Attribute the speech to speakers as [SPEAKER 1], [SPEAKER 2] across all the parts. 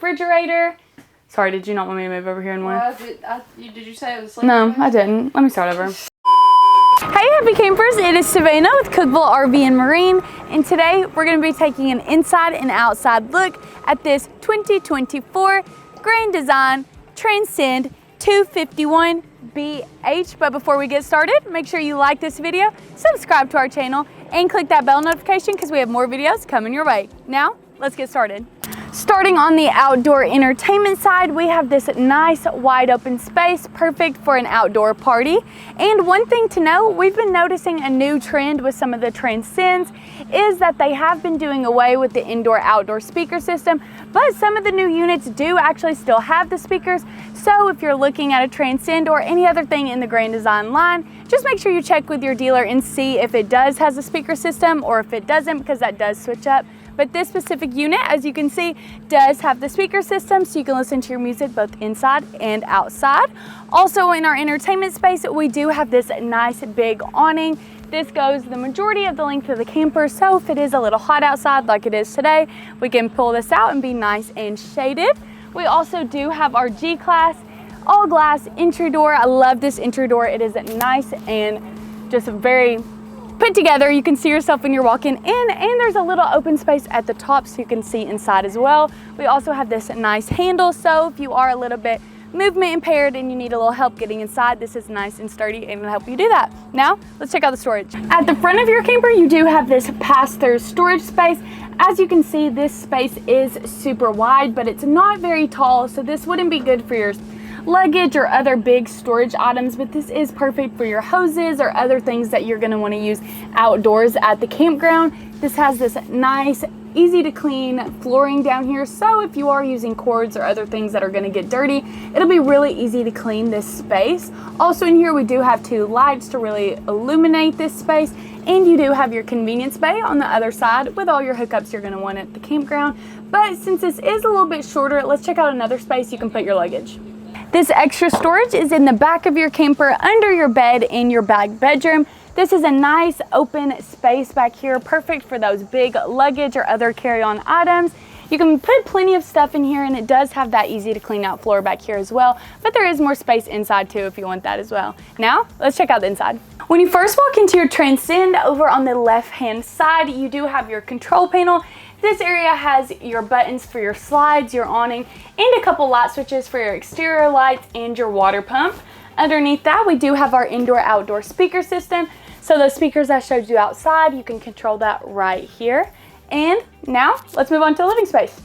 [SPEAKER 1] refrigerator. Sorry, did you not want me to move over here and one?
[SPEAKER 2] Did you say it was sleeping?
[SPEAKER 1] No, I didn't. Let me start over. Hey happy campers, it is Savannah with Cookeville RV and Marine, and today we're going to be taking an inside and outside look at this 2024 Grand Design Transcend 251BH. But before we get started, make sure you like this video, subscribe to our channel, and click that bell notification because we have more videos coming your way. Now, let's get started. Starting on the outdoor entertainment side, we have this nice wide open space, perfect for an outdoor party. And one thing to note, we've been noticing a new trend with some of the Transcends is that they have been doing away with the indoor-outdoor speaker system, but some of the new units do actually still have the speakers. So if you're looking at a Transcend or any other thing in the Grand Design line, just make sure you check with your dealer and see if it does has a speaker system or if it doesn't, because that does switch up. But this specific unit, as you can see, does have the speaker system, so you can listen to your music both inside and outside. Also in our entertainment space, we do have this nice big awning. This goes the majority of the length of the camper, so if it is a little hot outside like it is today, we can pull this out and be nice and shaded. We also do have our G-Class all glass entry door. I love this entry door. It is nice and just very put together. You can see yourself when you're walking in, and there's a little open space at the top so you can see inside as well. We also have this nice handle, so if you are a little bit movement impaired and you need a little help getting inside, this is nice and sturdy and will help you do that. Now, let's check out the storage. At the front of your camper, you do have this pass-through storage space. As you can see, this space is super wide, but it's not very tall, so this wouldn't be good for your luggage or other big storage items, but this is perfect for your hoses or other things that you're going to want to use outdoors at the campground. This has this nice, easy to clean flooring down here, so if you are using cords or other things that are going to get dirty, it'll be really easy to clean this space. Also in here, we do have two lights to really illuminate this space, and you do have your convenience bay on the other side with all your hookups you're going to want at the campground. But since this is a little bit shorter, let's check out another space you can put your luggage. This extra storage is in the back of your camper under your bed in your back bedroom. This is a nice open space back here, perfect for those big luggage or other carry-on items. You can put plenty of stuff in here, and it does have that easy to clean out floor back here as well, but there is more space inside too if you want that as well. Now, let's check out the inside. When you first walk into your Transcend, over on the left-hand side, you do have your control panel. This area has your buttons for your slides, your awning, and a couple light switches for your exterior lights and your water pump. Underneath that, we do have our indoor-outdoor speaker system. So those speakers I showed you outside, you can control that right here. And now, let's move on to the living space.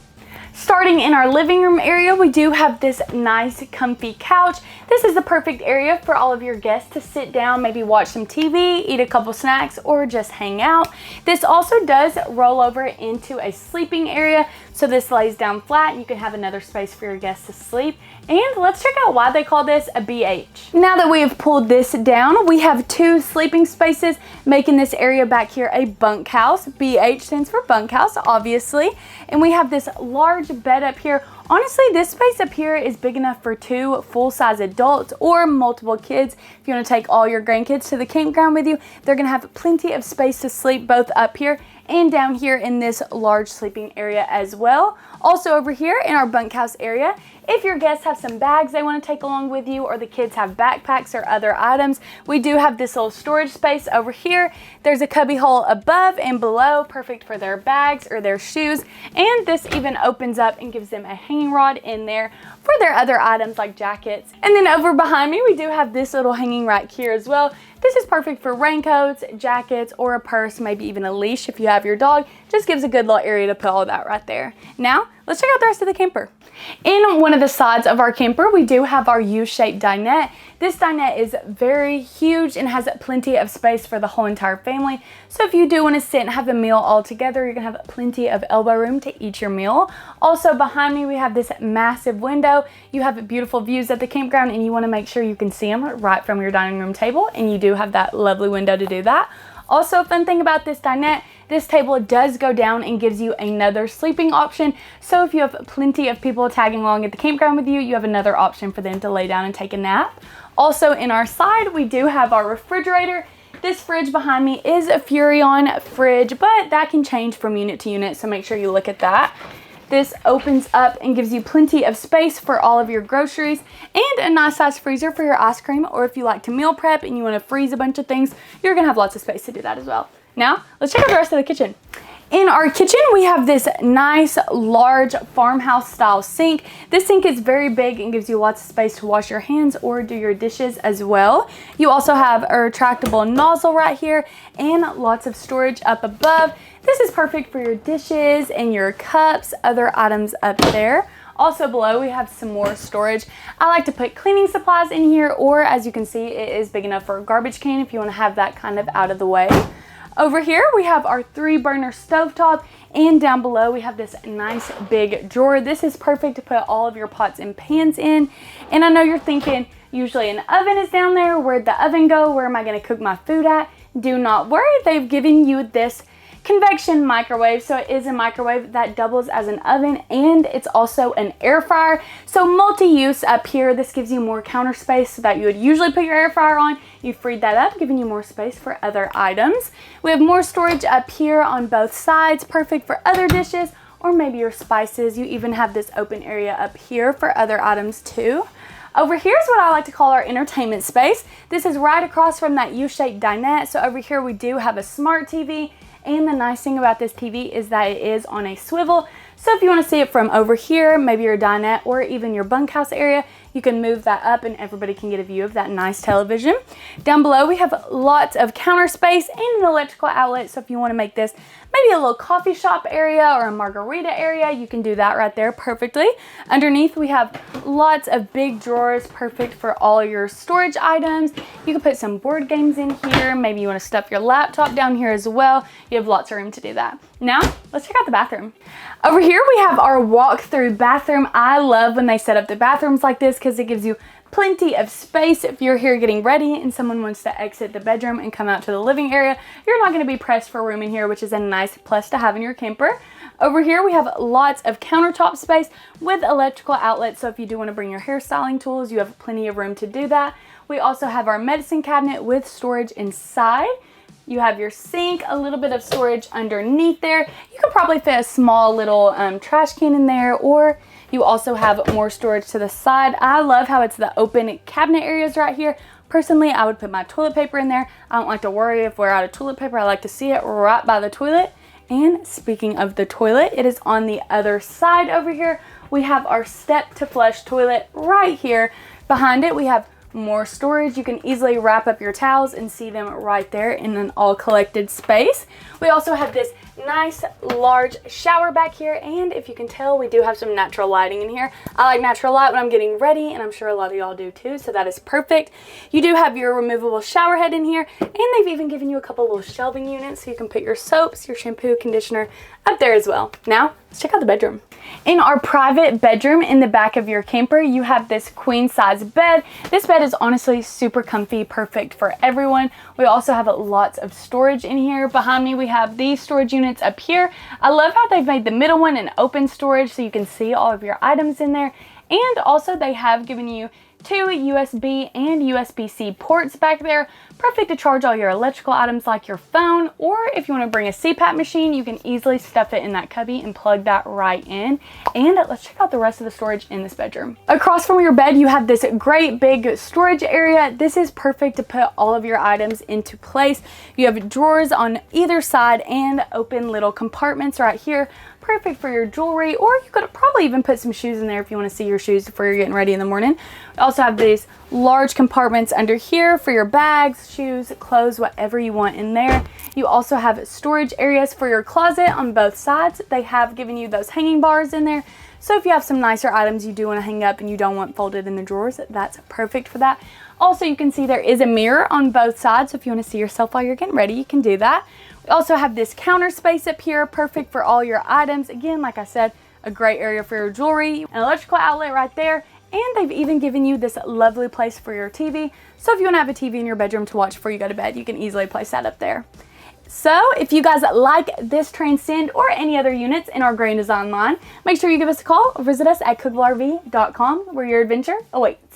[SPEAKER 1] Starting in our living room area, we do have this nice comfy couch. This is the perfect area for all of your guests to sit down, maybe watch some TV, eat a couple snacks, or just hang out. This also does roll over into a sleeping area, so this lays down flat. You can have another space for your guests to sleep. And let's check out why they call this a BH. Now that we have pulled this down, we have two sleeping spaces, making this area back here a bunkhouse. BH stands for bunkhouse, obviously. And we have this large bed up here. Honestly, this space up here is big enough for two full-size adults or multiple kids. If you want to take all your grandkids to the campground with you, they're going to have plenty of space to sleep both up here and down here in this large sleeping area as well. Also over here in our bunkhouse area, if your guests have some bags they want to take along with you, or the kids have backpacks or other items, we do have this little storage space over here. There's a cubby hole above and below, perfect for their bags or their shoes. And this even opens up and gives them a hanging rod in there for their other items like jackets. And then over behind me, we do have this little hanging rack here as well. This is perfect for raincoats, jackets, or a purse, maybe even a leash if you have your dog. Just gives a good little area to put all that right there. Now, let's check out the rest of the camper. In one of the sides of our camper, we do have our U-shaped dinette. This dinette is very huge and has plenty of space for the whole entire family. So if you do want to sit and have a meal all together, you're going to have plenty of elbow room to eat your meal. Also behind me, we have this massive window. You have beautiful views at the campground, and you want to make sure you can see them right from your dining room table, and you do have that lovely window to do that. Also, a fun thing about this dinette, this table does go down and gives you another sleeping option. So if you have plenty of people tagging along at the campground with you, you have another option for them to lay down and take a nap. Also in our side, we do have our refrigerator. This fridge behind me is a Furrion fridge, but that can change from unit to unit, so make sure you look at that. This opens up and gives you plenty of space for all of your groceries and a nice size freezer for your ice cream, or if you like to meal prep and you want to freeze a bunch of things, you're gonna have lots of space to do that as well. Now, let's check out the rest of the kitchen. In our kitchen, we have this nice, large farmhouse style sink. This sink is very big and gives you lots of space to wash your hands or do your dishes as well. You also have a retractable nozzle right here and lots of storage up above. This is perfect for your dishes and your cups, other items up there. Also below, we have some more storage. I like to put cleaning supplies in here, or as you can see, it is big enough for a garbage can if you want to have that kind of out of the way. Over here, we have our 3-burner stovetop, and down below, we have this nice big drawer. This is perfect to put all of your pots and pans in. And I know you're thinking, usually an oven is down there. Where'd the oven go? Where am I gonna cook my food at? Do not worry, they've given you this convection microwave. So it is a microwave that doubles as an oven, and it's also an air fryer. So multi-use up here. This gives you more counter space so that you would usually put your air fryer on. You freed that up, giving you more space for other items. We have more storage up here on both sides, perfect for other dishes or maybe your spices. You even have this open area up here for other items too. Over here is what I like to call our entertainment space. This is right across from that U-shaped dinette. So over here we do have a smart TV. And the nice thing about this TV is that it is on a swivel. So if you want to see it from over here, maybe your dinette or even your bunkhouse area, you can move that up and everybody can get a view of that nice television. Down below, we have lots of counter space and an electrical outlet. So if you want to make this maybe a little coffee shop area or a margarita area, you can do that right there perfectly. Underneath, we have lots of big drawers, perfect for all your storage items. You can put some board games in here. Maybe you want to stuff your laptop down here as well. You have lots of room to do that. Now, let's check out the bathroom. Over here, we have our walk-through bathroom. I love when they set up the bathrooms like this because it gives you plenty of space. If you're here getting ready and someone wants to exit the bedroom and come out to the living area, you're not going to be pressed for room in here, which is a nice plus to have in your camper. Over here, we have lots of countertop space with electrical outlets. So if you do want to bring your hairstyling tools, you have plenty of room to do that. We also have our medicine cabinet with storage inside. You have your sink, a little bit of storage underneath there. You could probably fit a small little trash can in there, or you also have more storage to the side. I love how it's the open cabinet areas right here. Personally, I would put my toilet paper in there. I don't like to worry if we're out of toilet paper. I like to see it right by the toilet. And speaking of the toilet, it is on the other side over here. We have our step to flush toilet right here. Behind it, we have more storage. You can easily wrap up your towels and see them right there in an all collected space. We also have this nice large shower back here, and if you can tell, we do have some natural lighting in here. I like natural light when I'm getting ready, and I'm sure a lot of y'all do too, so that is perfect. You do have your removable shower head in here, and they've even given you a couple little shelving units so you can put your soaps, your shampoo, conditioner up there as well. Now, let's check out the bedroom. In our private bedroom in the back of your camper, you have this queen size bed. This bed is honestly super comfy, perfect for everyone. We also have lots of storage in here. Behind me, we have these storage units up here. I love how they've made the middle one an open storage so you can see all of your items in there. And also they have given you 2 USB and USB-C ports back there. Perfect to charge all your electrical items like your phone, or if you want to bring a CPAP machine, you can easily stuff it in that cubby and plug that right in. And let's check out the rest of the storage in this bedroom. Across from your bed, you have this great big storage area. This is perfect to put all of your items into place. You have drawers on either side and open little compartments right here. Perfect for your jewelry, or you could probably even put some shoes in there if you want to see your shoes before you're getting ready in the morning. We also have these large compartments under here for your bags, shoes, clothes, whatever you want in there. You also have storage areas for your closet on both sides. They have given you those hanging bars in there. So if you have some nicer items you do want to hang up and you don't want folded in the drawers, that's perfect for that. Also, you can see there is a mirror on both sides. So if you want to see yourself while you're getting ready, you can do that. We also have this counter space up here, perfect for all your items. Again, like I said, a great area for your jewelry, an electrical outlet right there. And they've even given you this lovely place for your TV. So if you want to have a TV in your bedroom to watch before you go to bed, you can easily place that up there. So if you guys like this Transcend or any other units in our Grand Design line, make sure you give us a call or visit us at cookevilleRV.com, where your adventure awaits.